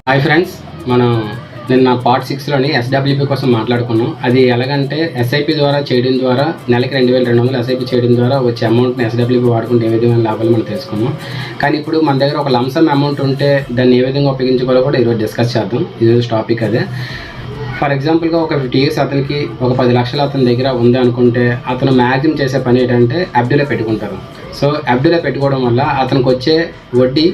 Hi friends, మనం నిన్న part 6లోని SWP కోసం మాట్లాడుకున్నాం. అది ఎలాగంటే ఎస్ఐపి ద్వారా చేయడం ద్వారా నెలకి 2200 ఎస్ఐపి చేయడం ద్వారా వచ్చే అమౌంట్ని ఎస్డబ్ల్యూపీ వాడుకుంటే ఏ విధమైన లాభాలు మనం తెలుసుకున్నాం. కానీ ఇప్పుడు మన దగ్గర ఒక లంసమ్ అమౌంట్ ఉంటే దాన్ని ఏ విధంగా ఉపయోగించుకోవాలో కూడా ఈరోజు డిస్కస్ చేద్దాం. ఈరోజు టాపిక్ అదే. ఫర్ ఎగ్జాంపుల్గా ఒక 50 years అతనికి ఒక 10 లక్షలు అతని దగ్గర ఉంది అనుకుంటే అతను మ్యాక్సిమం చేసే పని ఏంటంటే ఎఫ్డీలో పెట్టుకుంటారు. సో ఎఫ్డీలో పెట్టుకోవడం వల్ల అతనికి వచ్చే వడ్డీ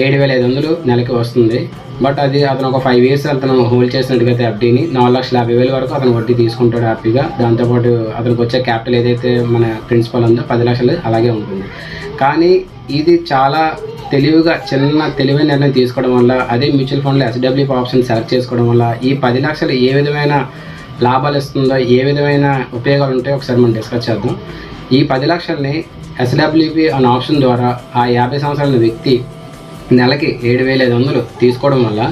7,500 నెలకి వస్తుంది. బట్ అది అతను ఒక 5 years అతను హోల్డ్ చేసినట్టుగైతే ఎఫ్డీని 4,50,000 వరకు అతను వడ్డీ తీసుకుంటాడు హ్యాపీగా. దాంతోపాటు అతనికి వచ్చే క్యాపిటల్ ఏదైతే మన ప్రిన్సిపల్ ఉందో 10 లక్షలు అలాగే ఉంటుంది. కానీ ఇది చాలా తెలివిగా చిన్న తెలివైన నిర్ణయం తీసుకోవడం వల్ల, అదే మ్యూచువల్ ఫండ్లో ఎస్డబ్ల్యూపీ ఆప్షన్ సెలెక్ట్ చేసుకోవడం వల్ల ఈ 10 లక్షలు ఏ విధమైన లాభాలు ఇస్తుందో, ఏ విధమైన ఉపయోగాలు ఉంటాయో ఒకసారి మనం డిస్కస్ చేద్దాం. ఈ 10 లక్షల్ని ఎస్డబ్ల్యూపీ అనే ఆప్షన్ ద్వారా ఆ 50 సంవత్సరాల వ్యక్తి నెలకి 7,500 తీసుకోవడం వల్ల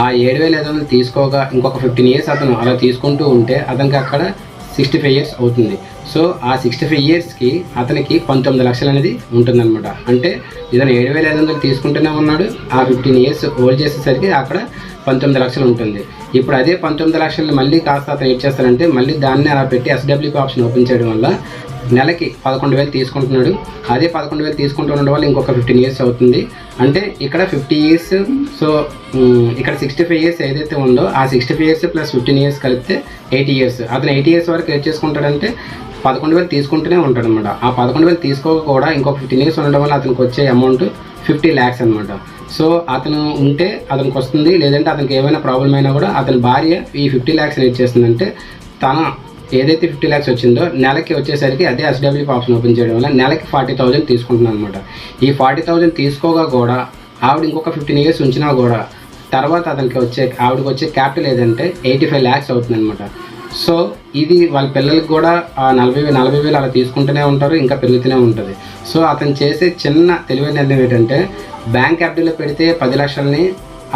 ఆ 7,500 తీసుకోగా ఇంకొక 15 years అతను అలా తీసుకుంటూ ఉంటే అతనికి అక్కడ 65 years అవుతుంది. సో ఆ 65 yearsకి అతనికి 19 లక్షలు అనేది ఉంటుందన్నమాట. అంటే ఇతను 7,500 తీసుకుంటూనే ఉన్నాడు, ఆ 15 years హోల్డ్ చేసేసరికి అక్కడ 19 లక్షలు ఉంటుంది. ఇప్పుడు అదే 19 లక్షలు మళ్ళీ కాస్త అతను ఏం చేస్తాడంటే మళ్ళీ దాన్ని అలా పెట్టి ఎస్డబ్ల్యూపీ ఆప్షన్ ఓపెన్ చేయడం వల్ల నెలకి 11,000 తీసుకుంటున్నాడు. అదే 11,000 తీసుకుంటుండడం వల్ల ఇంకొక 15 years అవుతుంది. అంటే ఇక్కడ 50 years. సో ఇక్కడ 65 years ఏదైతే ఉందో ఆ 65 years ప్లస్ 15 years కలిపితే 80 years. అతను 80 years వరకు ఏం చేసుకుంటాడంటే 11,000 తీసుకుంటూనే ఉంటాడు అనమాట. ఆ 11,000 తీసుకోక కూడా ఇంకొక 15 years ఉండడం వల్ల అతనికి వచ్చే అమౌంట్ 50 lakhs అనమాట. సో అతను ఉంటే అతనికి వస్తుంది, లేదంటే అతనికి ఏమైనా ప్రాబ్లం అయినా కూడా అతని భార్య ఈ 50 lakhs ఏం చేస్తుందంటే తన ఏదైతే 50 lakhs వచ్చిందో నెలకి వచ్చేసరికి అదే ఎస్డబ్ల్యూపీ ఆప్షన్ ఓపెన్ చేయడం వల్ల నెలకి 40,000 తీసుకుంటున్నాను అనమాట. ఈ 40,000 తీసుకోగా కూడా ఆవిడ ఇంకొక 15 years ఉంచినా కూడా తర్వాత అతనికి ఆవిడకి వచ్చే క్యాపిటల్ ఏదంటే 85 lakhs అవుతుంది అనమాట. సో ఇది వాళ్ళ పిల్లలకి కూడా 40,000 అలా తీసుకుంటూనే ఉంటారు, ఇంకా పెరుగుతూనే ఉంటుంది. సో అతను చేసే చిన్న తెలివైన నిర్ణయం ఏంటంటే బ్యాంక్ ఎఫ్డీలో పెడితే 10 లక్షలని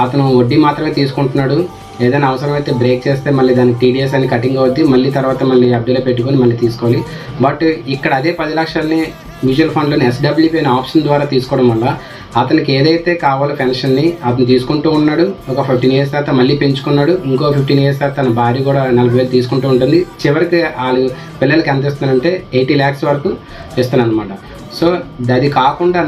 అతను వడ్డీ మాత్రమే తీసుకుంటున్నాడు. ఏదైనా అవసరమైతే బ్రేక్ చేస్తే మళ్ళీ దానికి టీడీఎస్ అని కటింగ్ అవుద్ది, మళ్ళీ తర్వాత మళ్ళీ ఎఫ్డీలో పెట్టుకొని మళ్ళీ తీసుకోవాలి. బట్ ఇక్కడ అదే 10 లక్షలని మ్యూచువల్ ఫండ్లోని ఎస్డబ్ల్యూపీ అనే ఆప్షన్ ద్వారా తీసుకోవడం వల్ల అతనికి ఏదైతే కావాలో పెన్షన్ని అతను తీసుకుంటూ ఉన్నాడు. ఒక 15 years తర్వాత మళ్ళీ పెంచుకున్నాడు. ఇంకో 15 years తర్వాత తన భార్య కూడా 40,000 తీసుకుంటూ ఉంటుంది. చివరికి వాళ్ళు పిల్లలకి ఎంత ఇస్తానంటే 80 lakhs వరకు ఇస్తాను అనమాట. సో అది కాకుండా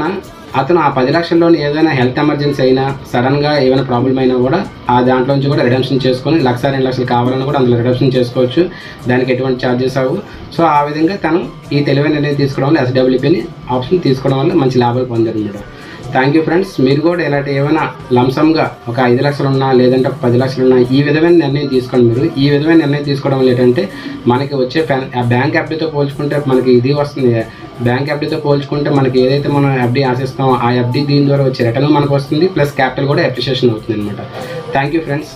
అతను ఆ 10 లక్షల్లోని ఏదైనా హెల్త్ ఎమర్జెన్సీ అయినా, సడన్గా ఏమైనా ప్రాబ్లం అయినా కూడా ఆ దాంట్లోంచి కూడా రిడమ్షన్ చేసుకొని 1,02 లక్షలు కావాలని కూడా అందులో రిడమ్షన్ చేసుకోవచ్చు. దానికి ఎటువంటి ఛార్జెస్ అవ్వు. సో ఆ విధంగా తను ఈ తెలివైన నిర్ణయం తీసుకోవడం వల్ల ఎస్డబ్ల్యూపీని ఆప్షన్ తీసుకోవడం వల్ల మంచి లాభాలు పొందారు మేడం. Thank you friends. మీరు కూడా ఇలాంటి ఏమైనా లంసమ్గా ఒక 5 లక్షలు ఉన్నా, లేదంటే ఒక 10 లక్షలు ఉన్నా, ఈ విధమైన నిర్ణయం తీసుకోండి. మీరు ఈ విధమైన నిర్ణయం తీసుకోవడం వల్ల ఏంటంటే మనకి వచ్చే బ్యాంక్ ఎఫ్డీతో పోల్చుకుంటే మనకి ఇది వస్తుంది. బ్యాంక్ ఎఫ్డీతో పోల్చుకుంటే మనకి ఏదైతే మనం ఎఫ్డీ ఆశిస్తామో ఆ ఎఫ్డీ దీని ద్వారా వచ్చే రిటర్న్ మనకు వస్తుంది, ప్లస్ క్యాపిటల్ కూడా అప్రిషియేషన్ అవుతుంది అనమాట. Thank you friends.